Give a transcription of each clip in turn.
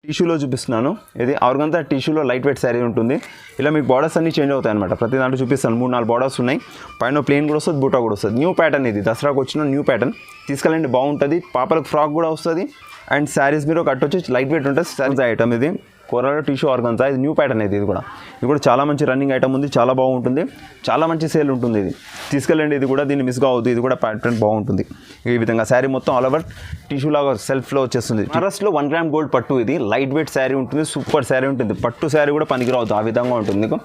టిష్యూలో చూపిస్తున్నాను. ఇది ఆర్గంజా టిష్యూలో లైట్ వెయిట్ శారీ ఉంటుంది. ఇలా మీకు బార్డర్స్ అన్ని చేంజ్ అవుతాయి అనమాట. ప్రతి దాంట్లో చూపిస్తాను 3-4 బార్డర్స్ ఉన్నాయి. పైన ప్లెయిన్ కూడా వస్తుంది, బూటా కూడా వస్తుంది. న్యూ ప్యాటర్న్ ఇది, దసరాకు వచ్చిన న్యూ ప్యాటర్న్. తీసుకెళ్ళండి, బాగుంటుంది. పాపలకు ఫ్రాక్ కూడా వస్తుంది. అండ్ శారీస్ మీరు కట్ వచ్చి లైట్ వెయిట్ ఉంటుంది. శారీస్ ఐటమ్ ఇది కోరాలో టిష్యూ ఆర్గంజా, ఇది న్యూ ప్యాటర్న్ ఇది కూడా చాలా మంచి రన్నింగ్ ఐటమ్ ఉంది. చాలా బాగుంటుంది, చాలా మంచి సేల్ ఉంటుంది. ఇది తీసుకెళ్ళండి, ఇది కూడా దీన్ని మిస్ కావద్దు. ఇది కూడా ప్యాటర్న్ బాగుంటుంది. ఈ విధంగా శారీ మొత్తం ఆల్ ఓవర్ టిష్యూ లాగా సెల్ఫ్లో వచ్చేస్తుంది. బనారస్లో 1 గ్రామ్ గోల్డ్ పట్టు. ఇది లైట్ వెయిట్ శారీ ఉంటుంది, సూపర్ శారీ ఉంటుంది. పట్టు శారీ కూడా పనికిరావద్దు, ఆ విధంగా ఉంటుంది. మీకు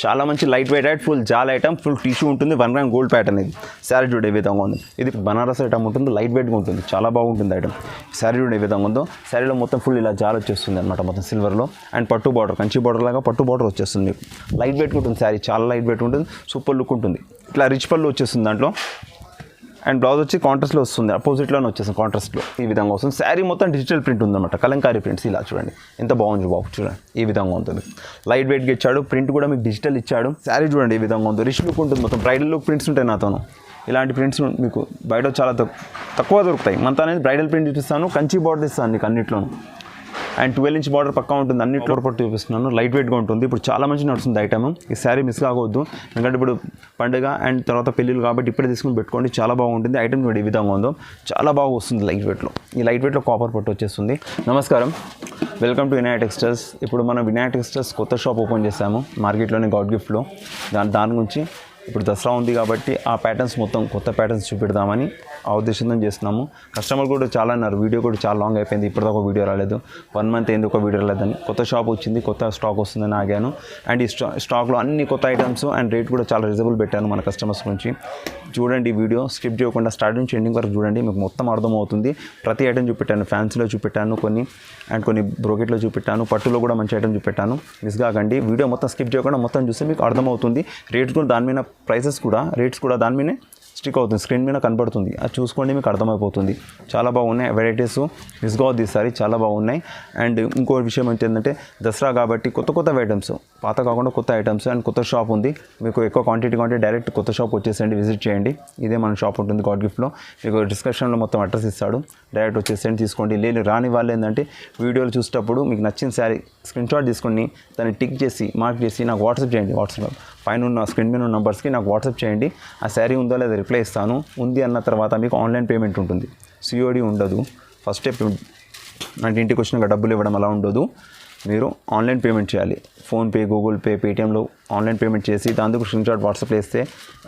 చాలా మంచి లైట్ వెయిట్ ఐటమ్, ఫుల్ జాల్ ఐటమ్, ఫుల్ టిష్యూ ఉంటుంది. 1 గ్రామ్ గోల్డ్ ప్యాటర్న్ ఇది. శారీ చూడే విధంగా ఉంది. ఇది బనారస్ ఐటమ్ ఉంటుంది, లైట్ వెయిట్గా ఉంటుంది, చాలా బాగుంటుంది ఐటమ్. శారీ చూడే విధంగా ఉందో, శారీలో మొత్తం ఫుల్ ఇలా జాల్ వచ్చేస్తుంది అనమాట, మొత్తం సిల్వర్లో. అండ్ పట్టు బార్డర్, కంచి బార్డర్ లాగా పట్టు బార్డర్ వచ్చేస్తుంది. మీకు లైట్ వెయిట్ ఉంటుంది శారీ, చాలా లైట్ వెయిట్ ఉంటుంది, సూపర్ లుక్ ఉంటుంది. ఇట్లా రిచ్ పళ్ళు వచ్చేస్తుంది దాంట్లో. అండ్ బ్లౌజ్ వచ్చి కాంట్రాస్ట్లో వస్తుంది, అపోజిట్లోనే వచ్చేస్తుంది కాంట్రాస్ట్లో. ఈ విధంగా వస్తుంది. శారీ మొత్తం డిజిటల్ ప్రింట్ ఉందన్నమాట, కలంకారీ ప్రింట్స్. ఇలా చూడండి ఎంత బాగుంది బాబు, చూడండి ఈ విధంగా ఉంటుంది. లైట్ వెయిట్గా ఇచ్చాడు, ప్రింట్ కూడా మీకు డిజిటల్ ఇచ్చాడు. శారీ చూడండి ఈ విధంగా ఉంది, రిచ్ లుక్ ఉంటుంది. మొత్తం బ్రైడల్ లుక్ ప్రింట్స్ ఉంటాయి నాతోను. ఇలాంటి ప్రింట్స్ మీకు బయట చాలా తక్కువ దొరుకుతాయి. మనతో అనేది బ్రైడల్ ప్రింట్ చూపిస్తాను, కంచి బార్డర్ ఇస్తాను నీకు అన్నిట్లోనూ. అండ్ 12 ఇంచ్ బార్డర్ పక్కా ఉంటుంది, అన్నిట్లో పట్టు చూపిస్తున్నాను. లైట్ వెయిట్గా ఉంటుంది. ఇప్పుడు చాలా మంచి నడుస్తుంది ఐటమ్. ఈ శారీ మిస్ కావద్దు, ఎందుకంటే ఇప్పుడు పండుగ అండ్ తర్వాత పెళ్ళిళ్ళు కాబట్టి ఇప్పుడే తీసుకుని పెట్టుకోండి, చాలా బాగుంటుంది. ఐటమ్ కూడా ఈ విధంగా ఉందో, చాలా బాగా వస్తుంది లైట్ వెయిట్లో. ఈ లైట్ వెయిట్లో కాపర్ పట్టు వచ్చేస్తుంది. నమస్కారం, వెల్కమ్ టు వినాయక్ టెక్స్టైల్స్. ఇప్పుడు మనం వినాయక్ టెక్స్టైల్స్ కొత్త షాప్ ఓపెన్ చేసాము మార్కెట్లోని, గాడ్ గిఫ్ట్లో. దాని గురించి ఇప్పుడు దసరా ఉంది కాబట్టి ఆ ప్యాటర్న్స్ మొత్తం కొత్త ప్యాటర్న్స్ చూపెడదామని ఆ ఉద్దేశంతో చేస్తున్నాము. కస్టమర్ కూడా చాలా అన్నారు, వీడియో కూడా చాలా లాంగ్ అయిపోయింది, ఇప్పటిదాకా ఒక వీడియో రాలేదు, 1 మంత్ ఎందుకు ఒక వీడియో రాలేదని. కొత్త షాప్ వచ్చింది, కొత్త స్టాక్ వస్తుందని ఆగాను. అండ్ ఈ స్టాక్లో అన్ని కొత్త ఐటమ్స్ అండ్ రేట్ కూడా చాలా రీజనబుల్ పెట్టాను మన కస్టమర్స్ నుంచి. చూడండి వీడియో స్కిప్ చేయకుండా స్టార్ట్ నుంచి ఎండింగ్ వరకు చూడండి, మీకు మొత్తం అర్థమవుతుంది. ప్రతి ఐటమ్ చూపెట్టాను, ఫ్యాన్సీలో చూపెట్టాను కొన్ని, అండ్ కొన్ని బ్రోకెట్లో చూపెట్టాను, పట్టులో కూడా మంచి ఐటమ్ చూపెట్టాను. మిస్ కాకండి, వీడియో మొత్తం స్కిప్ చేయకుండా మొత్తం చూస్తే మీకు అర్థమవుతుంది. రేట్స్ కూడా దాని మీద, ప్రైసెస్ కూడా, రేట్స్ కూడా దాని మీదనే స్టిక్ అవుతుంది, స్క్రీన్ మీద కనబడుతుంది. అది చూసుకోండి, మీకు అర్థమైపోతుంది. చాలా బాగున్నాయి వెరైటీస్, మిస్ కావద్దు ఈసారి, చాలా బాగున్నాయి. అండ్ ఇంకో విషయం ఏంటంటే దసరా కాబట్టి కొత్త ఐటమ్స్, పాత కాకుండా కొత్త ఐటమ్స్. అండ్ కొత్త షాప్ ఉంది, మీకు ఎక్కువ క్వాంటిటీ డైరెక్ట్ కొత్త షాప్ వచ్చేసేయండి, విజిట్ చేయండి. ఇదే మన షాప్ ఉంటుంది గాడ్ గిఫ్ట్లో. మీకు డిస్క్రిప్షన్లో మొత్తం అడ్రస్ ఇస్తాడు, డైరెక్ట్ వచ్చేసేయండి, తీసుకోండి. లేదు రాని వాళ్ళు ఏంటంటే వీడియోలు చూసేటప్పుడు మీకు నచ్చిన శారీ స్క్రీన్షాట్ తీసుకొని దాన్ని టిక్ చేసి మార్క్ చేసి నాకు వాట్సాప్ చేయండి. వాట్సాప్ పైన ఉన్న స్క్రీన్ మీద ఉన్న నెంబర్స్కి నాకు వాట్సాప్ చేయండి. ఆ శారీ ఉందో లేదా రిప్లై ఇస్తాను. ఉంది అన్న తర్వాత మీకు ఆన్లైన్ పేమెంట్ ఉంటుంది, సిఓడి ఉండదు. ఫస్ట్ స్టెప్ అంటే ఇంటికి వచ్చినాక డబ్బులు ఇవ్వడం అలా ఉండదు, మీరు ఆన్లైన్ పేమెంట్ చేయాలి. ఫోన్పే, గూగుల్ పే, పేటిఎంలో ఆన్లైన్ పేమెంట్ చేసి దానికి స్క్రీన్షాట్ వాట్సాప్లో వేస్తే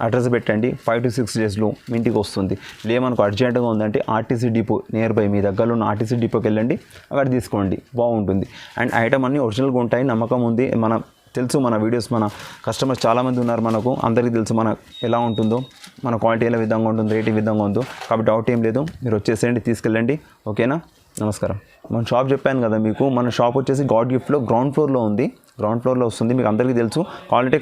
అడ్రస్ పెట్టండి. 5 to 6 డేస్లో మీ ఇంటికి వస్తుంది. లేమనుకో అర్జెంటుగా ఉందంటే ఆర్టీసీ డిపో నియర్ బై, మీ దగ్గరలో ఉన్న ఆర్టీసీ డిపోకి వెళ్ళండి, అక్కడ తీసుకోండి, బాగుంటుంది. అండ్ ఐటమ్ అన్నీ ఒరిజినల్గా ఉంటాయి, నమ్మకం ఉంది. మన తెలుసు, మన వీడియోస్ మన కస్టమర్స్ చాలామంది ఉన్నారు, మనకు అందరికీ తెలుసు మన ఎలా ఉంటుందో, మన క్వాలిటీ ఎలా విధంగా ఉంటుంది, రేట్ ఈ విధంగా ఉందో. కాబట్టి డౌట్ ఏం లేదు, మీరు వచ్చేసేయండి, తీసుకెళ్ళండి. ఓకేనా? నమస్కారం. మన షాప్ చెప్పాను కదా మీకు, మన షాప్ వచ్చేసి గాడ్ గిఫ్ట్లో గ్రౌండ్ ఫ్లోర్లో ఉంది. గ్రౌండ్ ఫ్లోర్లో వస్తుంది, మీకు అందరికీ తెలుసు.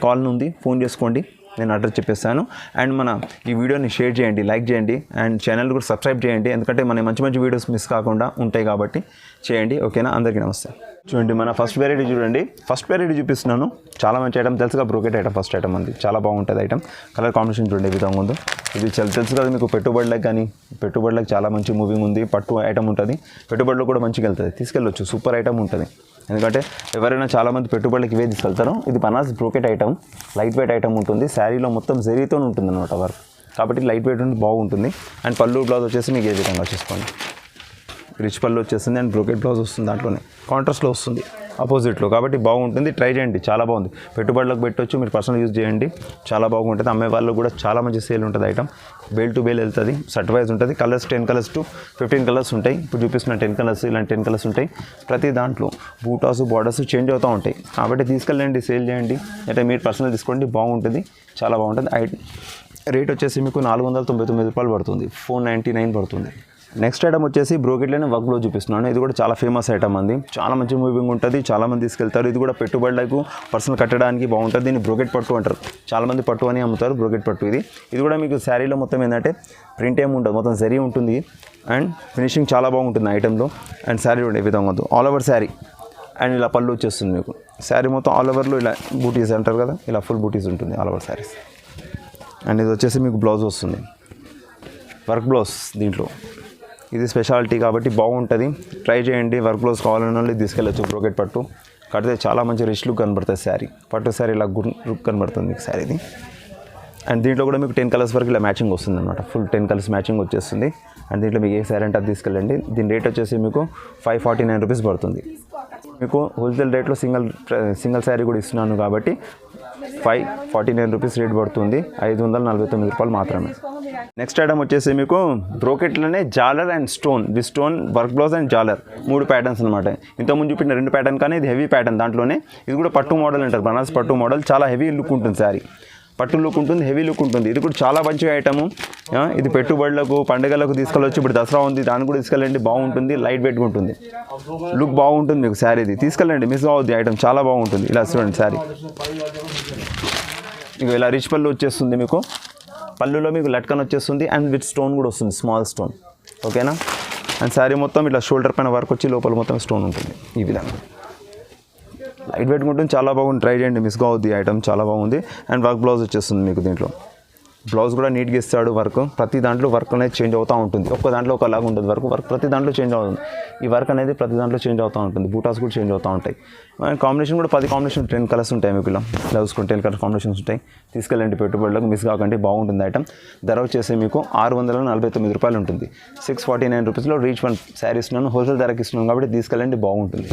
కాల్ ఉంది, ఫోన్ చేసుకోండి, నేను అడ్రస్ చెప్పేస్తాను. అండ్ మన ఈ వీడియోని షేర్ చేయండి, లైక్ చేయండి, అండ్ ఛానల్ కూడా సబ్స్క్రైబ్ చేయండి, ఎందుకంటే మన మంచి వీడియోస్ మిస్ కాకుండా ఉంటాయి కాబట్టి చేయండి. ఓకేనా? అందరికీ నమస్తే. చూడండి మన ఫస్ట్ వెరైటీ చూడండి, ఫస్ట్ వెరైటీ చూపిస్తున్నాను. చాలా మంచి ఐటమ్, తెలుసుగా బ్రోకెట్ ఐటమ్, ఫస్ట్ ఐటమ్ అంది, చాలా బాగుంటుంది ఐటమ్. కలర్ కాంబినేషన్ చూడండి ఈ విధంగా ఉందో. ఇది చాలా తెలుసు కదా మీకు, పెట్టుబడులకు కానీ, పెట్టుబడులకు చాలా మంచి మూవింగ్ ఉంది. పట్టు ఐటమ్ ఉంటుంది, పెట్టుబడులు కూడా మంచిగా వెళ్తుంది, తీసుకెళ్ళొచ్చు. సూపర్ ఐటమ్ ఉంటుంది, ఎందుకంటే ఎవరైనా చాలామంది పెట్టుబడులకి ఇవే తీసుకెళ్తారు. ఇది Banaras brocade item, light weight item ఉంటుంది. శారీలో మొత్తం జరీతో ఉంటుంది అనమాట వర్క్, కాబట్టి లైట్ వెయిట్ ఉండి బాగుంటుంది. అండ్ పళ్ళు బ్లౌజ్ వచ్చేసి మీకు ఏ విధంగా వచ్చేసుకోండి, రిచ్ పళ్ళు వచ్చేస్తుంది. అండ్ బ్రోకెట్ బ్లౌజ్ వస్తుంది, దాంట్లోనే కాంట్రాస్ట్లో వస్తుంది అపోజిట్లో, కాబట్టి బాగుంటుంది. ట్రై చేయండి, చాలా బాగుంది. పెట్టుబడులకు పెట్టవచ్చు, మీరు పర్సనల్ యూజ్ చేయండి, చాలా బాగుంటుంది. అమ్మే వాళ్ళు కూడా చాలా మంచి సేల్ ఉంటుంది ఐటమ్. బేల్ టు బేల్ వెళ్తుంది, సెట్ వైజ్ ఉంటుంది. కలర్స్ 10 కలర్స్ to 15 కలర్స్ ఉంటాయి. ఇప్పుడు చూపిస్తున్న 10 కలర్స్, ఇలాంటి 10 కలర్స్ ఉంటాయి. ప్రతి దాంట్లో బూటాస్, బార్డర్స్ చేంజ్ అవుతూ ఉంటాయి, కాబట్టి తీసుకెళ్ళండి, సేల్ చేయండి. అంటే మీరు పర్సనల్ తీసుకోండి, బాగుంటుంది, చాలా బాగుంటుంది. రేట్ వచ్చేసి మీకు 499 రూపాయలు పడుతుంది, 499 పడుతుంది. నెక్స్ట్ ఐటమ్ వచ్చేసి బ్రోకెట్లోనే వర్క్ బ్లౌజ్ చూపిస్తున్నాను. ఇది కూడా చాలా ఫేమస్ ఐటమ్ అంది, చాలా మంచి మూవింగ్ ఉంటుంది, చాలామంది తీసుకెళ్తారు. ఇది కూడా పెట్టుబడులకు పర్సనల్ కట్టడానికి బాగుంటుంది. దీన్ని బ్రోకెట్ పట్టు అంటారు, చాలామంది పట్టు అని అమ్ముతారు, బ్రోకెట్ పట్టు. ఇది కూడా మీకు శారీలో మొత్తం ఏంటంటే ప్రింట్ ఏమి ఉంటుంది, మొత్తం జరీ ఉంటుంది. అండ్ ఫినిషింగ్ చాలా బాగుంటుంది ఐటెంలో. అండ్ శారీ కూడా ఏ విధంగా ఉందో, ఆల్ ఓవర్ శారీ. అండ్ ఇలా పళ్ళు వచ్చేస్తుంది మీకు. శారీ మొత్తం ఆల్ ఓవర్లో ఇలా బూటీస్ అంటారు కదా, ఇలా ఫుల్ బూటీస్ ఉంటుంది ఆల్ ఓవర్ శారీస్. అండ్ ఇది వచ్చేసి మీకు బ్లౌజ్ వస్తుంది, వర్క్ బ్లౌజ్. దీంట్లో ఇది స్పెషాలిటీ కాబట్టి బాగుంటుంది, ట్రై చేయండి. వర్క్ బ్లౌజ్ కావాలన్న వాళ్ళు తీసుకెళ్ళచ్చు. బ్రోకెట్ పట్టు కడితే చాలా మంచి రిచ్ లుక్ కనబడుతుంది శారీ. పట్టు శారీ ఇలా గుడ్ లుక్ కనబడుతుంది మీకు శారీది. అండ్ దీంట్లో కూడా మీకు 10 కలర్స్ వరకు ఇలా మ్యాచింగ్ వస్తుంది అనమాట. ఫుల్ 10 కలర్స్ మ్యాచింగ్ వచ్చేస్తుంది. అండ్ దీంట్లో మీకు ఏ శారీ అంటే అది తీసుకెళ్ళండి. దీని రేట్ వచ్చేసి మీకు 549 రూపీస్ పడుతుంది. మీకు హోల్సేల్ రేట్లో సింగిల్ శారీ కూడా ఇస్తున్నాను కాబట్టి 549 రూపీస్ రేట్ పడుతుంది. 549 రూపాయలు మాత్రమే. నెక్స్ట్ ఐటమ్ వచ్చేసి మీకు బ్రోకెట్లోనే జాలర్ and stone. The stone work blouse and జాలర్ 3 ప్యాటర్న్స్ అనమాట. ఇంతకుముందు చూపిన 2 ప్యాటర్న్ కానీ ఇది హెవీ ప్యాటర్న్. దాంట్లోనే ఇది కూడా పట్టు మోడల్ అంటారు, బనారస్ పట్టు మోడల్. చాలా హెవీ లుక్ ఉంటుంది శారీ, పట్టు లుక్ ఉంటుంది, హెవీ లుక్ ఉంటుంది. ఇది కూడా చాలా మంచి ఐటము. ఇది పెట్టుబడులకు పండుగలకు తీసుకెళ్ళవచ్చు. ఇప్పుడు దసరా ఉంది, దాన్ని కూడా తీసుకెళ్ళండి, బాగుంటుంది. లైట్ వెయిట్గా ఉంటుంది, లుక్ బాగుంటుంది మీకు శారీది. తీసుకెళ్ళండి, మిస్ కావద్దు. ఐటమ్ చాలా బాగుంటుంది. ఇలా చూడండి శారీ, ఇక ఇలా రిచ్ పళ్ళు వచ్చేస్తుంది మీకు. పళ్ళులో మీకు లట్కన్ వచ్చేస్తుంది అండ్ విత్ స్టోన్ కూడా వస్తుంది, స్మాల్ స్టోన్. ఓకేనా. అండ్ శారీ మొత్తం ఇట్లా షోల్డర్ పైన వర్క్ వచ్చి లోపల మొత్తం స్టోన్ ఉంటుంది. ఈ విధంగా లైట్ వెయిట్గా ఉంటుంది, చాలా బాగుంది. ట్రై చేయండి, మిస్ కావద్దు. ఐటమ్ చాలా బాగుంది. అండ్ వర్క్ బ్లౌజ్ వచ్చేస్తుంది మీకు. దీంట్లో బ్లౌజ్ కూడా నీట్గా ఇస్తాడు. వర్క్ ప్రతి దాంట్లో వర్క్ అనేది చేంజ్ అవుతూ ఉంటుంది. ఒక్క దాంట్లో ఒకలాగా ఉంటుంది వర్క్ ప్రతి దాంట్లో చేంజ్ అవుతుంది. ఈ వర్క్ అనేది ప్రతి దాంట్లో చేంజ్ అవుతూ ఉంటుంది. బూటాస్ కూడా చేంజ్ అవుతూ ఉంటాయి. కాంబినేషన్ కూడా 10 కాంబినేషన్ 10 కలర్స్ ఉంటాయి మీకు. ఇలా బ్లౌజ్కి 10 కలర్ కాంబినేషన్స్ ఉంటాయి. తీసుకెళ్ళండి, పెట్టుబడులకు మిస్ కాకండి, బాగుంటుంది ఐటమ్. ధర వచ్చేసి మీకు 649 రూపాయలు ఉంటుంది. 649 రూపీస్లో రీచ్ 1 శారీ ఇస్తున్నాను. హోల్సేల్ ధరకి ఇస్తున్నాను కాబట్టి తీసుకెళ్ళండి, బాగుంటుంది.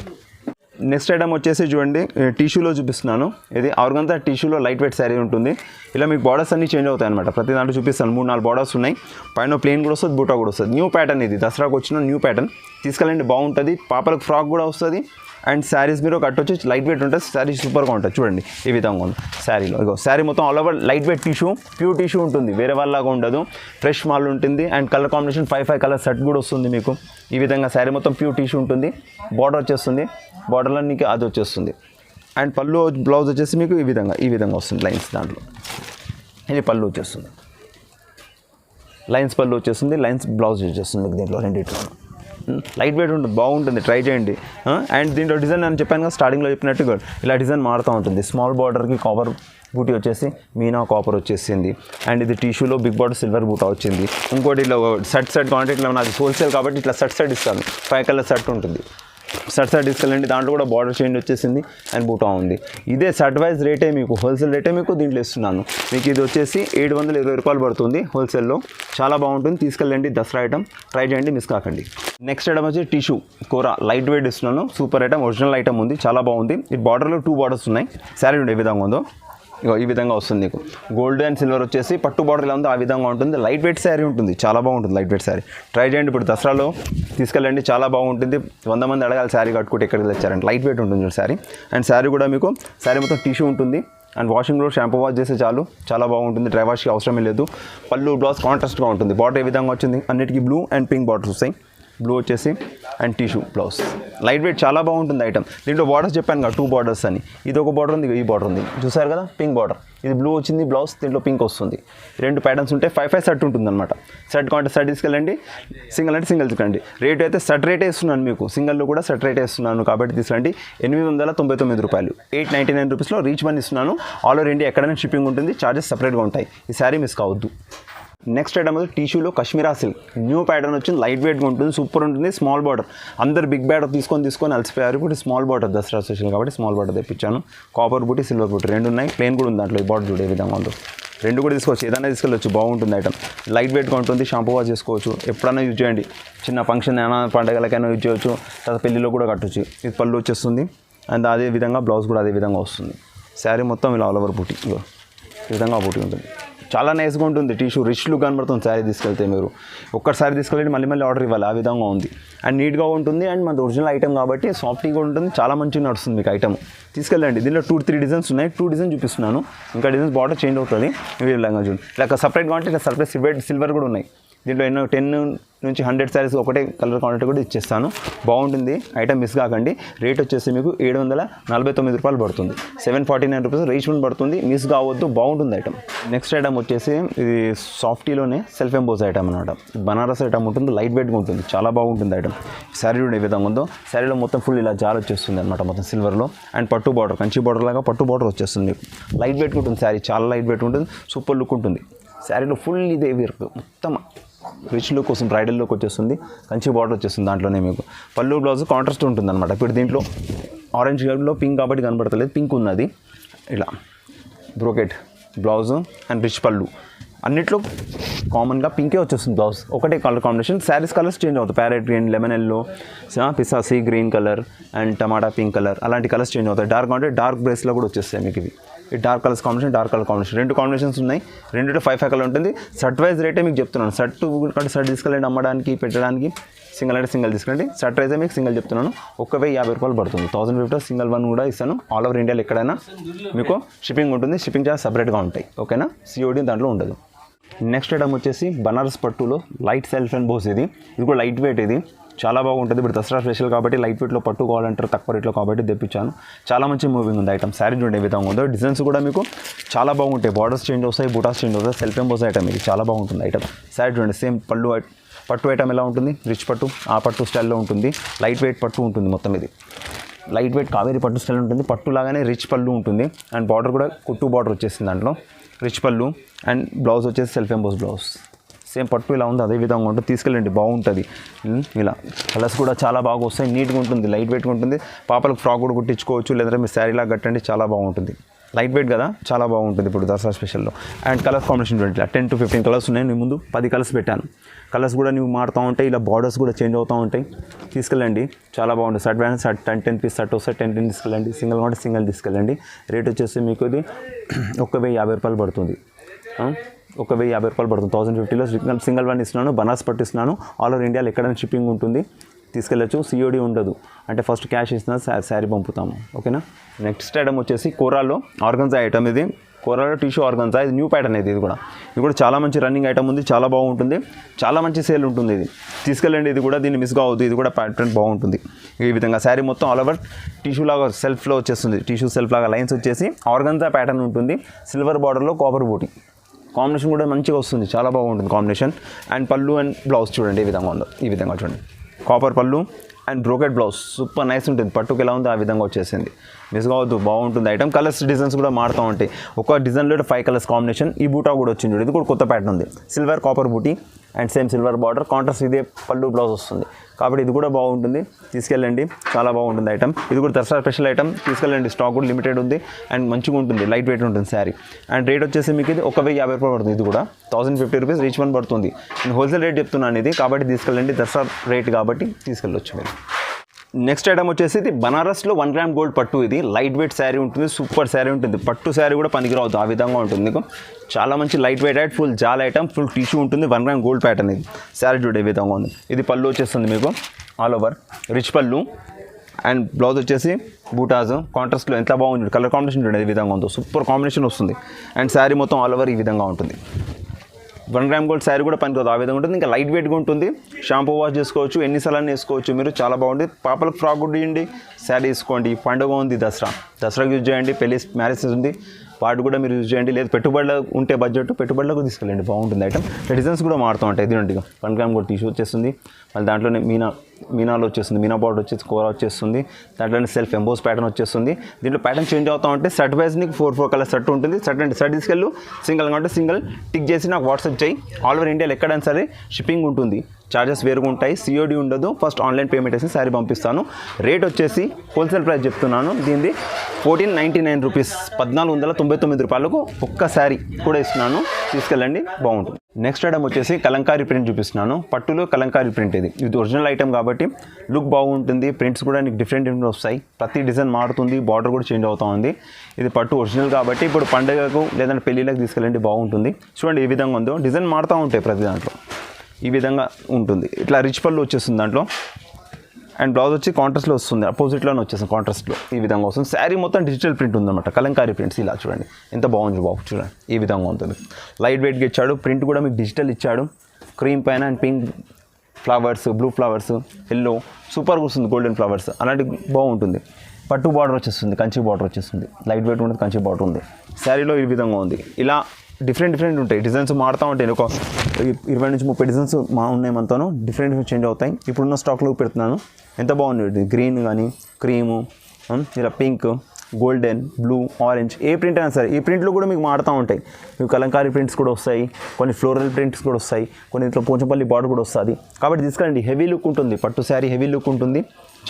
నెక్స్ట్ ఐటమ్ వచ్చేసి చూడండి, టిష్యూలో చూపిస్తున్నాను. ఇది ఆర్గంజా టిష్యూలో లైట్ వెయిట్ శారీ ఉంటుంది. ఇలా మీకు బార్డర్స్ అన్నీ చేంజ్ అవుతాయి అనమాట. ప్రతి దాంట్లో చూపిస్తాను. 3-4 బార్డర్స్ ఉన్నాయి. పైన ప్లేన్ కూడా వస్తుంది, బూటా కూడా వస్తుంది. న్యూ ప్యాటర్న్ ఇది, దసరాకు వచ్చిన న్యూ ప్యాటర్న్. తీసుకెళ్ళండి, బాగుంటుంది. పాపలకు ఫ్రాక్ కూడా వస్తుంది. అండ్ శారీస్ మీరు కట్టొచ్చి లైట్ వెయిట్ ఉంటుంది. శారీ సూపర్గా ఉంటుంది. చూడండి ఈ విధంగా ఉంది శారీలో. ఇగో శారీ మొత్తం all over light weight tissue, pure tissue ఉంటుంది. వేరే వాళ్ళలాగా ఉండదు, ఫ్రెష్ మాల్ ఉంటుంది. And colour combination 5 colour set కూడా వస్తుంది మీకు. ఈ విధంగా శారీ మొత్తం ప్యూర్ టిష్యూ ఉంటుంది. బార్డర్ వచ్చేస్తుంది, బార్డర్లో నీకు అది వచ్చేస్తుంది. అండ్ పళ్ళు బ్లౌజ్ వచ్చేసి మీకు ఈ విధంగా వస్తుంది లైన్స్. దాంట్లో ఇది పళ్ళు వచ్చేస్తుంది, లైన్స్ పళ్ళు వచ్చేస్తుంది, లైన్స్ బ్లౌజ్ వచ్చేస్తుంది మీకు. దీంట్లో రెండింటిలో లైట్ వెయిట్ ఉంటుంది, బాగుంటుంది. ట్రై చేయండి. అండ్ దీంట్లో డిజైన్ నేను చెప్పాను కదా స్టార్టింగ్లో చెప్పినట్టుగా, ఇలా డిజైన్ మారుతూ ఉంటుంది. స్మాల్ బార్డర్కి కాపర్ బూటీ వచ్చేసి మీనా కాపర్ వచ్చేసింది. అండ్ ఇది టిష్యూలో బిగ్ బార్డర్ సిల్వర్ బూటా వచ్చింది. ఇంకోటి ఇలా సెట్ కాంటాక్ట్ ఇట్లా నాది హోల్సేల్ కాబట్టి ఇట్లా సెట్ ఇస్తాను. 5 కలర్ సెట్ ఉంటుంది. సెట్ తీసుకెళ్ళండి. దాంట్లో కూడా బార్డర్ చేంజ్ వచ్చేసింది అండ్ బూటా ఉంది. ఇదే సెట్ వైజ్ రేటే మీకు, హోల్సేల్ రేటే మీకు దీంట్లో ఇస్తున్నాను. మీకు ఇది వచ్చేసి 720 రూపాయలు పడుతుంది హోల్సేల్లో. చాలా బాగుంటుంది, తీసుకెళ్ళండి. దసరా ఐటమ్ ట్రై చేయండి, మిస్ కాకండి. నెక్స్ట్ ఐటమ్ వచ్చి టిష్యూ కూర లైట్ వెయిట్ ఇస్తున్నాను. సూపర్ ఐటమ్, ఒరిజినల్ ఐటమ్ ఉంది, చాలా బాగుంది. ఈ బార్డర్లో 2 బార్డర్స్ ఉన్నాయి. శారీ ఉండే విధంగా ఉందో ఇగో ఈ విధంగా వస్తుంది మీకు. గోల్డ్ అండ్ సిల్వర్ వచ్చేసి పట్టు బార్డర్ ఎలా ఉందో ఆ విధంగా ఉంటుంది. లైట్ వెయిట్ శారీ ఉంటుంది, చాలా బాగుంటుంది లైట్ వెయిట్ శారీ. ట్రై చేయండి, ఇప్పుడు దసరాలో తీసుకెళ్ళండి, చాలా బాగుంటుంది. 100 మంది అడగాలి శారీ కట్టుకుంటే ఎక్కడికి తెచ్చారంటే. లైట్ వెయిట్ ఉంటుంది శారీ. అండ్ శారీ కూడా మీకు శారీ మొత్తం టిష్యూ ఉంటుంది. అండ్ వాషింగ్లో షాంపూ వాష్ చేస్తే చాలు, చాలా బాగుంటుంది. డ్రై వాష్కి అవసరమే లేదు. పళ్ళు బ్లౌజ్ కాంట్రాస్ట్గా ఉంటుంది. బార్డర్ ఏ విధంగా వచ్చింది, అన్నిటికీ బ్లూ అండ్ పింక్ బార్డర్స్ వస్తాయి. బ్లూ వచ్చేసి and tissue blouse light weight, చాలా బాగుంటుంది ఐటమ్. దీంట్లో బార్డర్స్ చెప్పాను కదా 2 బార్డర్స్ అని. ఇది ఒక బార్డర్ ఉంది, ఈ బార్డర్ ఉంది, చూసారు కదా పింక్ బార్డర్. ఇది బ్లూ వచ్చింది బ్లౌజ్, దీంట్లో పింక్ వస్తుంది. 2 ప్యాటర్న్స్ ఉంటాయి. 5 సెట్ ఉంటుంది అనమాట. సెట్ కాంటే సెట్ తీసుకెళ్ళండి, సింగిల్ అంటే సింగిల్ తీసుకోండి. రేట్ అయితే సెట్ రేటే ఇస్తున్నాను మీకు, సింగిల్లో కూడా సెట్ రేటే ఇస్తున్నాను కాబట్టి తీసుకురండి. 899 రూపాయలు, 899 రూపీస్లో రీచ్ 1 ఇస్తున్నాను. ఆల్ ఓవర్ ఇండియా ఎక్కడైనా షిప్పింగ్ ఉంటుంది, చార్జెస్ సపరేట్గా ఉంటాయి. ఈ శారీ మిస్ కావద్దు. నెక్స్ట్ ఐటమ్ వచ్చి టిష్యూలో కశ్మీరా సిల్క్ న్యూ ప్యాటర్న్ వచ్చింది. లైట్ వెయిట్గా ఉంటుంది, సూపర్ ఉంటుంది. స్మాల్ బార్డర్, అందరు బిగ్ బార్డర్ తీసుకొని అలసిపోయారు. ఇప్పుడు స్మాల్ బార్డర్ దసరా స్పెషల్ కాబట్టి స్మాల్ బార్డర్ తెప్పించాను. కాపర్ బూటీ సిల్వర్ బూటీ 2 ఉన్నాయి. ప్లేన్ కూడా ఉంది దాంట్లో. ఈ బార్డర్ చూడే విధంగా ఉందో 2 కూడా తీసుకోవచ్చు, ఏదైనా తీసుకెళ్ళచ్చు, బాగుంటుంది ఐటమ్. లైట్ వెయిట్గా ఉంటుంది, షాంపూ వాష్ చేసుకోవచ్చు, ఎప్పుడైనా యూజ్ చేయండి. చిన్న ఫంక్షన్ అయినా పండగలకైనా యూజ్ చేయవచ్చు, తర్వాత పెళ్ళిలో కూడా కట్టవచ్చు. ఇది పళ్ళు వచ్చేస్తుంది అండ్ అదే విధంగా బ్లౌజ్ కూడా అదే విధంగా వస్తుంది. శారీ మొత్తం ఇలా ఆల్ ఓవర్ బూటీ, ఈ విధంగా బూటీ ఉంటుంది. చాలా నైస్గా ఉంటుంది. టిష్యూ రిచ్ లుక్ కనబడుతుంది శారీ తీసుకెళ్తే. మీరు ఒక్కసారి తీసుకెళ్ళి మళ్ళీ ఆర్డర్ ఇవ్వాలి, ఆ విధంగా ఉంది. అండ్ నీట్గా ఉంటుంది. అండ్ మన ఒరిజినల్ ఐటమ్ కాబట్టి సాఫ్ట్గా ఉంటుంది, చాలా మంచిగా నడుస్తుంది మీకు ఐటమ్. తీసుకెళ్ళండి. దీనిలో 2-3 డిజైన్స్ ఉన్నాయి. 2 డిజైన్స్ చూపిస్తున్నాను, ఇంకా డిజైన్స్ బార్డర్ చేంజ్ అవుతుంది. ఈ విధంగా చూడండి. ఇలా సపరేట్ కావాలంటే ఇలా సపరేట్ సిల్వర్ కూడా ఉన్నాయి. దీంట్లో ఎన్నో 10 నుంచి 100 శారీస్ ఒకటే కలర్ క్వాంటిటీ కూడా ఇచ్చేస్తాను. బాగుంటుంది ఐటమ్, మిస్ కాకండి. రేట్ వచ్చేసి మీకు 749 రూపాయలు పడుతుంది. 749 రూపీస్ రీచ్ 1 పడుతుంది, మిస్ కావద్దు, బాగుంటుంది ఐటమ్. నెక్స్ట్ ఐటమ్ వచ్చేసి ఇది సాఫ్టీలోనే సెల్ఫ్ ఎంబోజ్ ఐటమ్ అనమాట. బనారస్ ఐటమ్ ఉంటుంది, లైట్ వెయిట్గా ఉంటుంది, చాలా బాగుంటుంది ఐటమ్. శారీ కూడా ఏ విధంగా ఉందో, శారీలో మొత్తం ఫుల్ ఇలా జాల్ వచ్చేస్తుంది అనమాట, మొత్తం సిల్వర్లో. అండ్ పట్టు బార్డర్, కంచి బార్డర్ లాగా పట్టు బార్డర్ వచ్చేస్తుంది మీకు. లైట్ వెయిట్ ఉంటుంది శారీ, చాలా లైట్ వెయిట్ ఉంటుంది, సూపర్ లుక్ ఉంటుంది. శారీలో ఫుల్ ఇదే వర్క్ మొత్తం రిచ్ లుక్ వస్తుంది, బ్రైడల్ లుక్ వచ్చేస్తుంది, కంచి బార్డర్ వచ్చేస్తుంది. దాంట్లోనే మీకు పళ్ళు బ్లౌజ్ కాంట్రాస్ట్ ఉంటుంది అనమాట. ఇప్పుడు దీంట్లో ఆరెంజ్ కలర్లో పింక్ కాబట్టి కనబడతలేదు, పింక్ ఉన్నది. ఇలా బ్రోకెట్ బ్లౌజ్ అండ్ రిచ్ పళ్ళు, అన్నిట్లో కామన్గా పింకే వచ్చేస్తుంది బ్లౌజ్. ఒకటే colour combination. Saris colours change అవుతాయి. Parrot green, lemon yellow, pista green colour and టమాటా పింక్ కలర్, అలాంటి కలర్స్ చేంజ్ అవుతాయి. డార్క్ అంటే డార్క్ బ్రేస్లో కూడా వచ్చేస్తాయి మీకు ఇవి. ఈ dark colours combination, dark colour combination, 2 combinations ఉన్నాయి. 2 5 కలర్ ఉంటుంది. షర్ట్ వైజ్ రేటే మీకు చెప్తున్నాను. షర్ట్ తీసుకెళ్ళండి అమ్మడానికి, పెట్టడానికి, సింగిల్ అంటే సింగిల్ తీసుకెళ్ళండి. షర్ట్ అయితే మీకు సింగిల్ చెప్తున్నాను, 1,050 పడుతుంది. 1050 సింగిల్ వన్ కూడా ఇస్తాను. ఆల్ ఓవర్ ఇండియాలో ఎక్కడైనా మీకు షిప్పింగ్ ఉంటుంది. షిప్పింగ్ చార్జ్ సపరేట్గా ఉంటాయి. ఓకేనా, సిఓడి దాంట్లో ఉండదు. నెక్స్ట్ ఐటమ్ వచ్చేసి బనారస్ పట్టులో లైట్ సెల్ఫ్ అండ్ బోస్. ఇది కూడా లైట్ వెయిట్, ఇది చాలా బాగుంటుంది. ఇప్పుడు దసరా స్పెషల్ కాబట్టి లైట్ వెయిట్లో పట్టు కావాలంటారు, తక్కువ రేట్లో కాబట్టి తెప్పించాను. చాలా మంచి మూవింగ్ ఉంది ఐటమ్. శారీ చూడండి ఏ విధంగా ఉందో. డిజైన్స్ కూడా మీకు చాలా బాగుంటాయి. బార్డర్స్ చేంజ్ అవుతాయి, బూటాస్ చేంజ్ అవుతాయి. సెల్ఫ్ అండ్ బోస్ ఐటమ్ ఇది చాలా బాగుంటుంది ఐటమ్. శారీ చూడండి సేమ్ పట్టు ఐటమ్ ఎలా ఉంటుంది, రిచ్ పట్టు, ఆ పట్టు స్టైల్లో ఉంటుంది. లైట్ వెయిట్ పట్టు ఉంటుంది మొత్తం. ఇది లైట్ వెయిట్ కావేరీ పట్టు స్టైల్ ఉంటుంది. పట్టు లాగానే రిచ్ పళ్ళు ఉంటుంది అండ్ బార్డర్ కూడా కుట్టు బార్డర్ వచ్చేసింది దాంట్లో. రిచ్ పళ్ళు అండ్ బ్లౌజ్ వచ్చేసి సెల్ఫ్ ఎంబోస్ బ్లౌజ్. సేమ్ పట్టు ఇలా ఉంది, అదే విధంగా ఉంటుంది. తీసుకెళ్ళండి, బాగుంటుంది. ఇలా కలర్స్ కూడా చాలా బాగా వస్తాయి. నీట్గా ఉంటుంది, లైట్ వెయిట్గా ఉంటుంది. పాపలకు ఫ్రాక్ కూడా కుట్టించుకోవచ్చు, లేదంటే మీరు శారీలా కట్టండి, చాలా బాగుంటుంది. లైట్ వెయిట్ కదా, చాలా బాగుంటుంది ఇప్పుడు దసరా స్పెషల్లో. అండ్ కలర్ కాంబినేషన్ చూడండి, 10 to 15 కలర్స్ ఉన్నాయి. నేను ముందు 10 కలర్స్ పెట్టాను. కలర్స్ కూడా నువ్వు మారుతూ ఉంటాయి, ఇలా బార్డర్స్ కూడా చేంజ్ అవుతూ ఉంటాయి. తీసుకెళ్ళండి, చాలా బాగుంటుంది. షర్ట్ బ్యాలెన్స్ 10 పీస్ షర్ట్ వస్తే 10 తీసుకెళ్ళండి. సింగిల్ అంటే సింగిల్ తీసుకెళ్ళండి. రేట్ వచ్చేసి మీకు ఇది 1,050 పడుతుంది. 1,050 పడుతుంది. 1050లో సింగిల్ వన్ ఇస్తున్నాను. బనారస్ పట్టు ఇస్తున్నాను. ఆల్ ఓవర్ ఇండియాలో ఎక్కడైనా షిప్పింగ్ ఉంటుంది, తీసుకెళ్ళచ్చు. సిఓడి ఉండదు, అంటే ఫస్ట్ క్యాష్ ఇస్తున్నా, శారీ పంపుతాము. ఓకేనా. నెక్స్ట్ ఐటమ్ వచ్చేసి కోరాలో ఆర్గన్జా ఐటమ్. ఇది కోరాలో టిష్యూ ఆర్గన్జా. ఇది న్యూ ప్యాటర్న్. ఇది కూడా చాలా మంచి రన్నింగ్ ఐటమ్ ఉంది, చాలా బాగుంటుంది, చాలా మంచి సేల్ ఉంటుంది. ఇది తీసుకెళ్ళండి, ఇది కూడా దీన్ని మిస్ కావద్దు. ఇది కూడా ప్యాటర్న్ బాగుంటుంది. ఈ విధంగా శారీ మొత్తం ఆల్ ఓవర్ టిష్యూ లాగా సెల్ఫ్లో వచ్చేస్తుంది. టిష్యూ సెల్ఫ్ లాగా లైన్స్ వచ్చేసి ఆర్గన్జా ప్యాటర్న్ ఉంటుంది. సిల్వర్ బార్డర్లో కాపర్ బూటీ కాంబినేషన్ కూడా మంచిగా వస్తుంది, చాలా బాగుంటుంది కాంబినేషన్. అండ్ పళ్ళు అండ్ బ్లౌజ్ చూడండి ఏ విధంగా ఉందో. ఈ విధంగా చూడండి, కాపర్ పళ్ళు and brocade blouse super nice ఉంటుంది. పట్టుకు ఎలా ఉందో ఆ విధంగా వచ్చేసింది, మిస్ కావద్దు, బాగుంటుంది ఐటమ్. కలర్స్ డిజైన్స్ కూడా మారుతూ ఉంటాయి. ఒక డిజైన్లో 5 కలర్స్ కాంబినేషన్. ఈ బూటా కూడా వచ్చింది, ఇది కూడా కొత్త ప్యాటర్న్ ఉంది. Silver copper booti and same silver border, contrast ఇదే పళ్ళు బ్లౌజ్ వస్తుంది కాబట్టి ఇది కూడా బాగుంటుంది. తీసుకెళ్ళండి, చాలా బాగుంటుంది ఐటమ్. ఇది కూడా దసరా స్పెషల్ ఐటమ్. తీసుకెళ్ళండి, స్టాక్ కూడా లిమిటెడ్ ఉంది అండ్ మంచిగా ఉంటుంది, లైట్ వెయిట్ ఉంటుంది శారీ. అండ్ రేట్ వచ్చేసి మీకు ఇది 1,050 పడుతుంది. ఇది కూడా 1050 రూపీస్ రీచ్ వన్ పడుతుంది. నేను హోల్సేల్ రేట్ చెప్తున్నాను ఇది, కాబట్టి తీసుకెళ్ళండి. దసరా రేట్ కాబట్టి తీసుకెళ్ళొచ్చు మీరు. నెక్స్ట్ ఐటమ్ వచ్చేసి ఇది బనారస్లో 1 గ్రామ్ గోల్డ్ పట్టు. ఇది లైట్ వెయిట్ శారీ ఉంటుంది, సూపర్ శారీ ఉంటుంది. పట్టు శారీ కూడా పనికిరావద్దు, ఆ విధంగా ఉంటుంది మీకు. చాలా మంచి లైట్ వెయిట్ ఐటమ్, ఫుల్ జాల్ ఐటమ్, ఫుల్ టిష్యూ ఉంటుంది. 1 గ్రామ్ గోల్డ్ ప్యాటర్న్. ఇది శారీ చూడే విధంగా ఉంది. ఇది పళ్ళు వచ్చేస్తుంది మీకు ఆల్ ఓవర్ రిచ్ పళ్ళు అండ్ బ్లౌజ్ వచ్చేసి బూటాజ్ కాంట్రాస్ట్లో ఎంత బాగుంది. కలర్ కాంబినేషన్ చూడండి ఈ విధంగా ఉందో, సూపర్ కాంబినేషన్ వస్తుంది. అండ్ శారీ మొత్తం ఆల్ ఓవర్ ఈ విధంగా ఉంటుంది. 1 గ్రామ్ గోల్డ్ శారీ కూడా పనికిరాదు, ఆ విధంగా ఉంటుంది. ఇంకా లైట్ వెయిట్గా ఉంటుంది. షాంపూ వాష్ చేసుకోవచ్చు, ఎన్నిసార్లు వేసుకోవచ్చు మీరు, చాలా బాగుంటుంది. పాపలకు ఫ్రాక్ కూడా ఇవ్వండి, శారీ వేసుకోండి. పండుగ ఉంది, దసరాకి యూజ్ చేయండి. పెళ్లి మ్యారేజెస్ ఉంది, వాటి కూడా మీరు యూజ్ చేయండి. లేదు పెట్టుబడులు ఉంటే బడ్జెట్, పెట్టుబడులకు తీసుకెళ్ళండి, బాగుంటుంది ఐటమ్. డిజైన్స్ కూడా మారుతూ ఉంటాయి. ఇది 1 గ్రామ్ గోల్డ్ టిష్యూ వచ్చేస్తుంది. మళ్ళీ దాంట్లోనే మీనాలో వచ్చేస్తుంది, మీనా బార్డర్ వచ్చేసి కూర వచ్చేస్తుంది. దాంట్లోనే సెల్ఫ్ ఎంబోస్ ప్యాటర్న్ వచ్చేస్తుంది. దీంట్లో ప్యాటర్న్ చేంజ్ అవుతూ ఉంటే షర్ట్ వైజ్ నీకు 4 కలర్ షర్ట్ ఉంటుంది. షర్ట్ తీసుకెళ్ళు, సింగిల్ అంటే సింగిల్ టిక్ చేసి నాకు వాట్సాప్ చేయి. ఆల్ ఓవర్ ఇండియాలో ఎక్కడైనా సరే షిప్పింగ్ ఉంటుంది, చార్జెస్ వేరుగా ఉంటాయి, సిఓడి ఉండదు. ఫస్ట్ ఆన్లైన్ పేమెంట్ వేసి శారీ పంపిస్తాను. రేట్ వచ్చేసి హోల్సేల్ ప్రైస్ చెప్తున్నాను. దీనిది 1499 రూపీస్, 1499 రూపాయలకు ఒక్క శారీ కూడా ఇస్తున్నాను. తీసుకెళ్ళండి, బాగుంటుంది. నెక్స్ట్ ఐటమ్ వచ్చేసి కలంకారీ ప్రింట్ చూపిస్తున్నాను. పట్టులో కలంకారీ ప్రింట్. ఇది ఒరిజినల్ ఐటమ్ కాబట్టి లుక్ బాగుంటుంది. ప్రింట్స్ కూడా నీకు డిఫరెంట్ వస్తాయి. ప్రతి డిజైన్ మారుతుంది, బార్డర్ కూడా చేంజ్ అవుతూ ఉంది. ఇది పట్టు ఒరిజినల్ కాబట్టి ఇప్పుడు పండుగకు లేదంటే పెళ్ళిళ్ళకి తీసుకెళ్ళండి, బాగుంటుంది. చూడండి ఏ విధంగా ఉందో, డిజైన్ మారుతూ ఉంటాయి ప్రతి దాంట్లో. ఈ విధంగా ఉంటుంది. ఇట్లా రిచ్ పళ్ళు వచ్చేస్తుంది దాంట్లో. అండ్ బ్లౌజ్ వచ్చి కాంట్రాస్ట్లో వస్తుంది, అపోజిట్లోనే వచ్చేస్తుంది కాంట్రాస్ట్లో. ఈ విధంగా వస్తుంది. శారీ మొత్తం డిజిటల్ ప్రింట్ ఉందన్నమాట, కలంకారీ ప్రింట్స్. ఇలా చూడండి ఎంత బాగుంది బాబు, చూడండి ఈ విధంగా ఉంటుంది. లైట్ వెయిట్గా ఇచ్చాడు, ప్రింట్ కూడా మీకు డిజిటల్ ఇచ్చాడు. క్రీమ్ పైన and pink flowers, blue flowers, yellow, సూపర్గా వస్తుంది. గోల్డెన్ ఫ్లవర్స్ అలాంటి బాగుంటుంది. పట్టు బార్డర్ వచ్చేస్తుంది, కంచి బార్డర్ వచ్చేస్తుంది. లైట్ వెయిట్ ఉంటుంది, కంచి బార్డర్ ఉంది. శారీలో ఈ విధంగా ఉంది. ఇలా డిఫరెంట్ ఉంటాయి, డిజైన్స్ మారుతూ ఉంటాయి. ఒక 20 నుంచి 30 డిజైన్స్ ఉన్నాయి మనతోనూ. డిఫరెంట్ చేంజ్ అవుతాయి. ఇప్పుడున్న స్టాక్లో పెడుతున్నాను. ఎంత బాగుంది, గ్రీన్ కానీ క్రీము, ఇలా పింక్, గోల్డెన్, బ్లూ, ఆరెంజ్, ఏ ప్రింట్ అయినా సరే. ఈ ప్రింట్లు కూడా మీకు మారుతూ ఉంటాయి. మీకు కలంకారీ ప్రింట్స్ కూడా వస్తాయి, కొన్ని ఫ్లోరల్ ప్రింట్స్ కూడా వస్తాయి, కొన్ని ఇంట్లో పోచంపల్లి బార్డర్ కూడా వస్తుంది. కాబట్టి తీసుకెళ్ళండి. హెవీ లుక్ ఉంటుంది, పట్టు శారీ హెవీ లుక్ ఉంటుంది,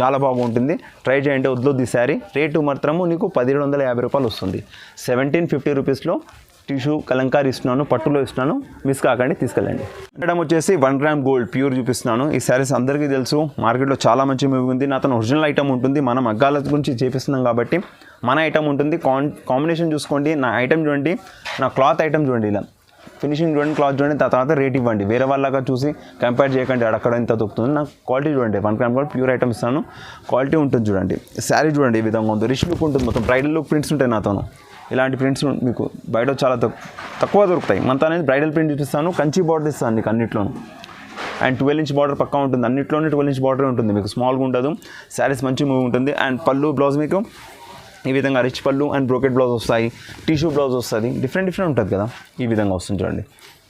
చాలా బాగుంటుంది. ట్రై చేయండి, వద్దు ఈ శారీ. రేటు మాత్రము నీకు 1750 రూపాయలు వస్తుంది. 1750 రూపీస్లో టిష్యూ కలంకారీ ఇస్తున్నాను, పట్టులో ఇస్తున్నాను, మిస్ కాకండి, తీసుకెళ్ళండి. మేడం వచ్చేసి 1 గ్రామ్ గోల్డ్ ప్యూర్ చూపిస్తున్నాను. ఈ శారీస్ అందరికీ తెలుసు, మార్కెట్లో చాలా మంచి మూవీ ఉంది. నాతో ఒరిజినల్ ఐటమ్ ఉంటుంది. మనం మగ్గాల గురించి చేపిస్తున్నాం కాబట్టి మన ఐటమ్ ఉంటుంది. కాంబినేషన్ చూసుకోండి, నా ఐటమ్ చూడండి, నా క్లాత్ ఐటమ్ చూడండి, ఇలా ఫినిషింగ్ చూడండి, క్లాత్ చూడండి, తర్వాత రేట్ ఇవ్వండి. వేరే వాళ్ళగా చూసి కంపేర్ చేయకండి, అక్కడ ఎంత దొరుకుతుంది. నాకు క్వాలిటీ చూడండి, 1 గ్రామ్ గోల్డ్ ప్యూర్ ఐటమ్ ఇస్తాను, క్వాలిటీ ఉంటుంది చూడండి. శారీ చూడండి, ఈ విధంగా ఉంది, రిచ్ లుక్ ఉంటుంది, మొత్తం బ్రైడల్ లుక్ ప్రింట్స్ ఉంటాయి నాతోను. ఇలాంటి ప్రింట్స్ మీకు బయట చాలా తక్కువ దొరుకుతాయి. మనతో అనేది బ్రైడల్ ప్రింట్ చూపిస్తాను, కంచి బార్డర్ ఇస్తాను నీకు అన్నిట్లోనూ. అండ్ 12 ఇంచ్ బార్డర్ పక్కా ఉంటుంది, అన్నిట్లోనే 12 ఇంచ్ బార్డర్ ఉంటుంది, మీకు స్మాల్గా ఉండదు. శారీస్ మంచి మూవ్ ఉంటుంది. అండ్ పళ్ళు బ్లౌజ్ మీకు ఈ విధంగా రిచ్ పళ్ళు అండ్ బ్రోకెట్ బ్లౌజ్ వస్తాయి, టిష్యూ బ్లౌజ్ వస్తుంది, డిఫరెంట్ ఉంటుంది కదా, ఈ విధంగా వస్తుంది చూడండి.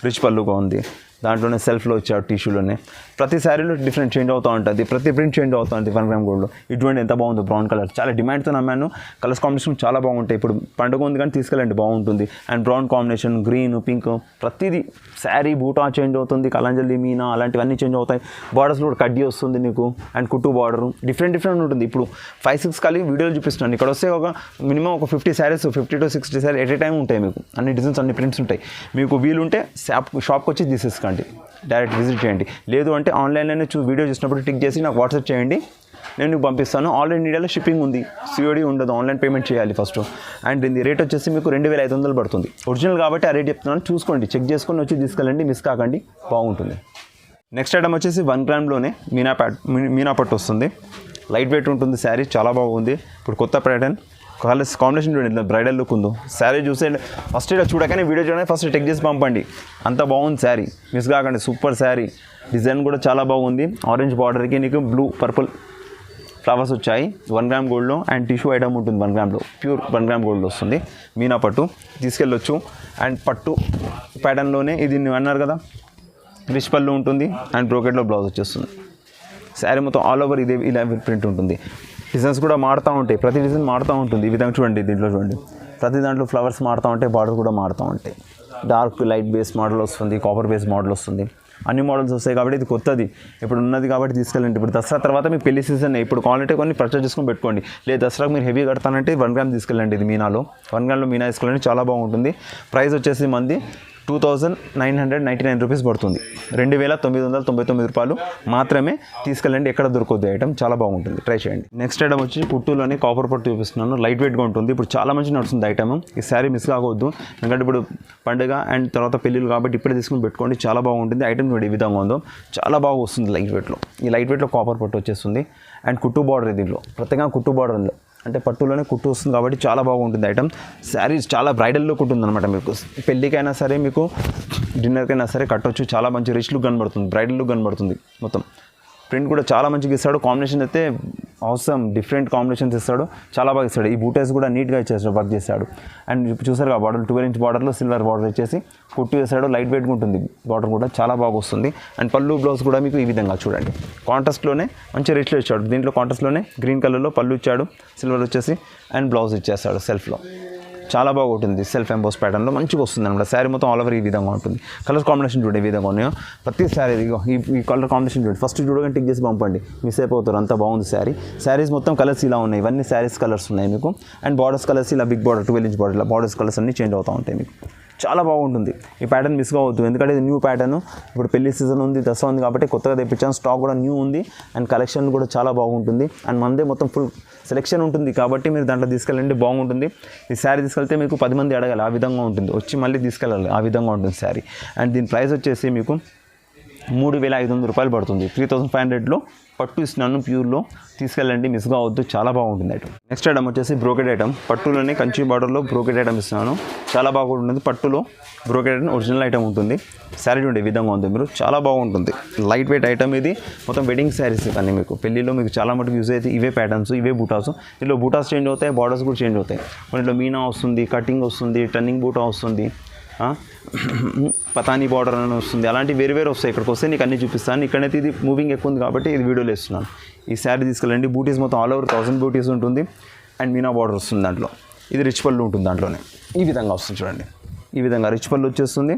రిచ్ పళ్ళుగా ఉంది, దాంట్లోనే సెల్ఫ్లో ఇచ్చాడు, టిష్యూలోనే. ప్రతి శారీలో డిఫరెంట్ చేంజ్ అవుతూ ఉంటుంది, ప్రతి ప్రింట్ చేంజ్ అవుతూ ఉంటుంది 1 గ్రామ్ గోల్డ్లో. ఇటువంటి ఎంత బాగుంది, బ్రౌన్ కలర్ చాలా డిమాండ్తో నమ్మాను. కలర్స్ కాంబినేషన్ చాలా బాగుంటాయి. ఇప్పుడు పండుగ ఉంది కానీ తీసుకెళ్ళండి, బాగుంటుంది. And brown combination, green, pink, ప్రతిదీ శారీ బూటా చేంజ్ అవుతుంది, కలంజలి, మీనా అలాంటివన్నీ చేంజ్ అవుతాయి. బార్డర్స్లో కూడా కడ్డీ వస్తుంది నీకు, అండ్ కుట్టు బార్డర్ డిఫరెంట్ ఉంటుంది. ఇప్పుడు 5-6 కలిగి వీడియోలు చూపిస్తున్నాను. ఇక్కడ వస్తే ఒక మినిమం ఒక 50 saris, 50 to 60 sari at a time ఉంటాయి మీకు. అన్ని డిజైన్స్, అన్ని ప్రింట్స్ ఉంటాయి. మీకు వీలుంటే షాప్కి వచ్చి తీసేసుకోండి, డైరెక్ట్ విజిట్ చేయండి. లేదు అంటే ఆన్లైన్లోనే వీడియో చూసినప్పుడు టిక్ చేసి నాకు వాట్సాప్ చేయండి, నేను మీకు పంపిస్తాను. ఆల్ ఇండియాలో షిప్పింగ్ ఉంది, సిఓడి ఉండదు, ఆన్లైన్ పేమెంట్ చేయాలి ఫస్ట్. అండ్ దీని రేట్ వచ్చేసి మీకు 2500 పడుతుంది. ఒరిజినల్ కాబట్టి ఆ రేట్ చెప్తున్నాను, చూసుకోండి, చెక్ చేసుకొని వచ్చి తీసుకెళ్ళండి, మిస్ కాకండి, బాగుంటుంది. నెక్స్ట్ ఐటమ్ వచ్చేసి 1 గ్రామ్లోనే మీనా పట్టు వస్తుంది, లైట్ వెయిట్ ఉంటుంది శారీ, చాలా బాగుంది. ఇప్పుడు కొత్త ప్యాటర్న్, కలర్స్ కాంబినేషన్ చూడండి, బ్రైడల్ లుక్ ఉందో. శారీ చూసే ఫస్ట్ ఇలా చూడగానే వీడియో చూడగానే ఫస్ట్ టెక్ చేసి పంపండి, అంత బాగుంది శారీ, మిస్ కాకండి. సూపర్ శారీ, డిజైన్ కూడా చాలా బాగుంది. ఆరెంజ్ బార్డర్కి నీకు బ్లూ పర్పుల్ ఫ్లవర్స్ వచ్చాయి 1 గ్రామ్ గోల్డ్లో. అండ్ టిష్యూ ఐటమ్ ఉంటుంది 1 గ్రామ్లో, ప్యూర్ 1 గ్రామ్ గోల్డ్లో వస్తుంది. మీనా పట్టు తీసుకెళ్ళొచ్చు. అండ్ పట్టు ప్యాటర్న్లోనే ఇది అన్నారు కదా, రిచ్ పళ్ళు ఉంటుంది అండ్ బ్రోకెట్లో బ్లౌజ్ వచ్చేస్తుంది. శారీ మొత్తం ఆల్ ఓవర్ ఇదే ఇలా ప్రింట్ ఉంటుంది. డిజైన్స్ కూడా మారుతూ ఉంటాయి, ప్రతి డిజైన్ మారుతూ ఉంటుంది. ఈ విధంగా చూడండి, దీంట్లో చూడండి, ప్రతి దాంట్లో ఫ్లవర్స్ మారుతూ ఉంటాయి, బార్డర్ కూడా మారుతూ ఉంటాయి. డార్క్ లైట్ బేస్ మోడల్ వస్తుంది, కాపర్ బేస్ మోడల్ వస్తుంది, అన్ని మోడల్స్ వస్తాయి. కాబట్టి ఇది కొత్తది, ఇప్పుడు ఉన్నది కాబట్టి తీసుకెళ్ళండి. ఇప్పుడు దసరా తర్వాత మీకు పెళ్లి సీజన్, ఇప్పుడు కావాలంటే కొన్ని పర్చేస్ చేసుకొని పెట్టుకోండి. లేదు దసరాకు మీరు హెవీ కడతానంటే 1 గ్రామ్ తీసుకెళ్ళండి. ఇది మీనాలో 1 గ్రామ్లో మీనా తీసుకెళ్ళండి, చాలా బాగుంటుంది. ప్రైస్ వచ్చేసి మంది 2999 రూపీస్ పడుతుంది, 2999 రూపాయలు మాత్రమే. తీసుకెళ్ళండి, ఎక్కడ దొరకదు ఐటమ్, చాలా బాగుంటుంది, ట్రై చేయండి. నెక్స్ట్ ఐటమ్ వచ్చి పుట్టులోనే కాపర్ పట్టు చూపిస్తున్నాను, లైట్ వెయిట్గా ఉంటుంది. ఇప్పుడు చాలా మంచి నడుస్తుంది ఐటమ్, ఈ శారీ మిస్ కావద్దు, ఎందుకంటే ఇప్పుడు పండుగ అండ్ తర్వాత పెళ్ళిళ్ళు కాబట్టి ఇప్పుడే తీసుకుని పెట్టుకోండి, చాలా బాగుంటుంది. ఐటమ్ చూడండి, ఈ విధంగా ఉందో, చాలా బాగా వస్తుంది లైట్ వెయిట్లో. ఈ లైట్ వెయిట్లో కాపర్ పట్టు వచ్చేస్తుంది. అండ్ కుట్టు బార్డర్, దీంట్లో ప్రత్యేకంగా కుట్టు బార్డర్లో అంటే పట్టులోనే కుట్టు వస్తుంది కాబట్టి చాలా బాగుంటుంది ఐటమ్. శారీస్ చాలా బ్రైడల్ లుక్ ఉంటుంది అనమాట. మీకు పెళ్ళికైనా సరే, మీకు డిన్నర్కైనా సరే కట్టొచ్చు, చాలా మంచి రిచ్ లుక్ కనబడుతుంది, బ్రైడల్ లుక్ కనబడుతుంది. మొత్తం ప్రింట్ కూడా చాలా మంచిగా ఇస్తాడు, కాంబినేషన్ అయితే అవసరం, డిఫరెంట్ కాంబినేషన్స్ ఇస్తాడు, చాలా బాగా ఇస్తాడు. ఈ బూటేస్ కూడా నీట్గా ఇచ్చేస్తాడు, వర్క్ చేస్తాడు. అండ్ చూసారు కదా బార్డర్, 12 ఇంచ్ బార్డర్లో సిల్వర్ బార్డర్ ఇచ్చేసి కుట్టు వేసాడు, లైట్ వెయిట్గా ఉంటుంది, బార్డర్ కూడా చాలా బాగా వస్తుంది. అండ్ పళ్ళు బ్లౌజ్ కూడా మీకు ఈ విధంగా చూడండి, కాంట్రాస్ట్లోనే మంచి రిచ్లో ఇచ్చాడు. దీంట్లో కాంట్రాస్ట్లోనే గ్రీన్ కలర్లో పళ్ళు ఇచ్చాడు, సిల్వర్ వచ్చేసి అండ్ బ్లౌజ్ ఇచ్చేస్తాడు సెల్ఫ్లో, చాలా బాగుంటుంది. సెల్ఫ్ ఎంబోస్ ప్యాటర్న్లో మంచిగా వస్తుంది అనమాట. శారీ మొత్తం ఆల్ ఓవర్ ఈ విధంగా ఉంటుంది. కలర్ కాంబినేషన్ చూడండి, ఈ విధంగా ఉన్నాయో ప్రతి శారీ. ఈ కలర్ కాంబినేషన్ చూడండి, ఫస్ట్ చూడగానే టిక్ చేసి పంపండి, మిస్ అయిపోతారు, అంత బాగుంది శారీ. శారీస్ మొత్తం కలర్స్ ఇలా ఉన్నాయి, ఇవన్నీ శారీస్ కలర్స్ ఉన్నాయి మీకు. అండ్ బార్డర్స్ కలర్స్ ఇలా బిగ్ బార్డర్, 12 ఇంచ్ బార్డర్, ఇలా బార్డర్స్ కలర్స్ అన్నీ చేంజ్ అవుతూ ఉంటాయి మీకు. చాలా బాగుంటుంది, ఈ ప్యాటర్న్ మిస్ కావద్దు, ఎందుకంటే ఇది న్యూ ప్యాటర్న్. ఇప్పుడు పెళ్లి సీజన్ ఉంది, దసరా ఉంది కాబట్టి కొత్తగా తెప్పించాను, స్టాక్ కూడా న్యూ ఉంది. అండ్ కలెక్షన్ కూడా చాలా బాగుంటుంది. అండ్ మనదే మొత్తం ఫుల్ సెలెక్షన్ ఉంటుంది కాబట్టి మీరు దాంట్లో తీసుకెళ్ళండి, బాగుంటుంది. ఈ శారీ తీసుకెళ్తే మీకు 10 మంది అడగాలి, ఆ విధంగా ఉంటుంది, వచ్చి మళ్ళీ తీసుకెళ్ళాలి, ఆ విధంగా ఉంటుంది శారీ. అండ్ దీని ప్రైస్ వచ్చేసి మీకు 3500 రూపాయలు పడుతుంది. 3500లో పట్టు ఇస్తున్నాను ప్యూర్లో, తీసుకెళ్ళండి, మిస్ కావద్దు, చాలా బాగుంటుంది ఐటమ్. నెక్స్ట్ ఐటమ్ వచ్చేసి బ్రోకెట్ ఐటమ్, పట్టులోనే కంచి బార్డర్లో బ్రోకెట్ ఐటమ్ ఇస్తున్నాను, చాలా బాగుంటుంది. పట్టులో బ్రోకెట్ ఐటమ్ ఒరిజినల్ ఐటమ్ ఉంటుంది. శారీ చూడండి, ఈ విధంగా ఉంది, మీరు చాలా బాగుంటుంది. లైట్ వెయిట్ ఐటమ్ ఇది, మొత్తం వెడ్డింగ్ శారీస్ కానీ మీకు పెళ్ళిలో మీకు చాలా మటుకు యూజ్ అయితే ఇవే ప్యాటర్న్స్, ఇవే బూటాస్. ఇందులో బూటాస్ చేంజ్ అవుతాయి, బార్డర్స్ కూడా చేంజ్ అవుతాయి. ఇంట్లో మీనా వస్తుంది, కటింగ్ వస్తుంది, టర్నింగ్ బూటా వస్తుంది, పతానీ బార్డర్ అని వస్తుంది, అలాంటి వేరు వేరు వస్తాయి. ఇక్కడికి వస్తే నీకు అన్నీ చూపిస్తాను. ఇక్కడైతే ఇది మూవింగ్ ఎక్కువ ఉంది కాబట్టి ఇది వీడియోలో ఇస్తున్నాను. ఈ శారీ తీసుకెళ్ళండి. బూటీస్ మొత్తం ఆల్ ఓవర్ 1000 బూటీస్ ఉంటుంది. అండ్ మీనా బార్డర్ వస్తుంది దాంట్లో. ఇది రిచ్ పళ్ళు ఉంటుంది దాంట్లోనే. ఈ విధంగా వస్తుంది చూడండి. ఈ విధంగా రిచ్ పళ్ళు వచ్చేస్తుంది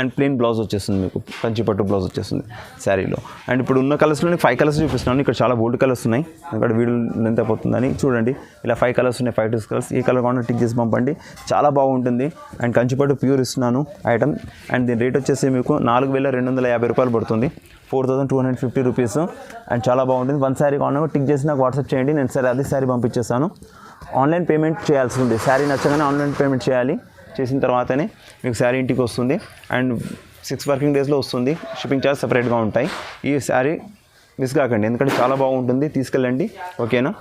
అండ్ ప్లెయిన్ బ్లౌజ్ వచ్చేస్తుంది, మీకు కంచి పట్టు బ్లౌజ్ వచ్చేస్తుంది శారీలో. అండ్ ఇప్పుడు ఉన్న కలర్స్లోనే 5 కలర్స్ చూపిస్తున్నాను. ఇక్కడ చాలా బోల్డ్ కలర్స్ ఉన్నాయి, ఇక్కడ వీడియో లెంత్ అయిపోతుందని చూడండి. ఇలా 5 కలర్స్ ఉన్నాయి, 5 కలర్స్. ఈ కలర్ కావాలంటే టిక్ చేసి పంపండి, చాలా బాగుంటుంది. అండ్ కంచి పట్టు ప్యూర్ ఇస్తున్నాను ఐటమ్. అండ్ దీని రేట్ వచ్చేసి మీకు 4250 రూపాయలు పడుతుంది, 4250 రూపీస్. అండ్ చాలా బాగుంటుంది. 1 శారీ కావాలన్నా టిక్ చేసి నాకు వాట్సాప్ చేయండి, నేను సరే అదే శారీ పంపించేస్తాను. ఆన్లైన్ పేమెంట్ చేయాల్సి ఉంది, శారీ నచ్చగానే ఆన్లైన్ పేమెంట్ చేయాలి. చేసిన తర్వాతనే మీకు శారీ ఇంటికి వస్తుంది. అండ్ 6 వర్కింగ్ డేస్లో వస్తుంది. షిప్పింగ్ ఛార్జ్ సపరేట్గా ఉంటాయి. ఈ శారీ మిస్ కాకండి, ఎందుకంటే చాలా బాగుంటుంది, తీసుకెళ్ళండి. ఓకేనా?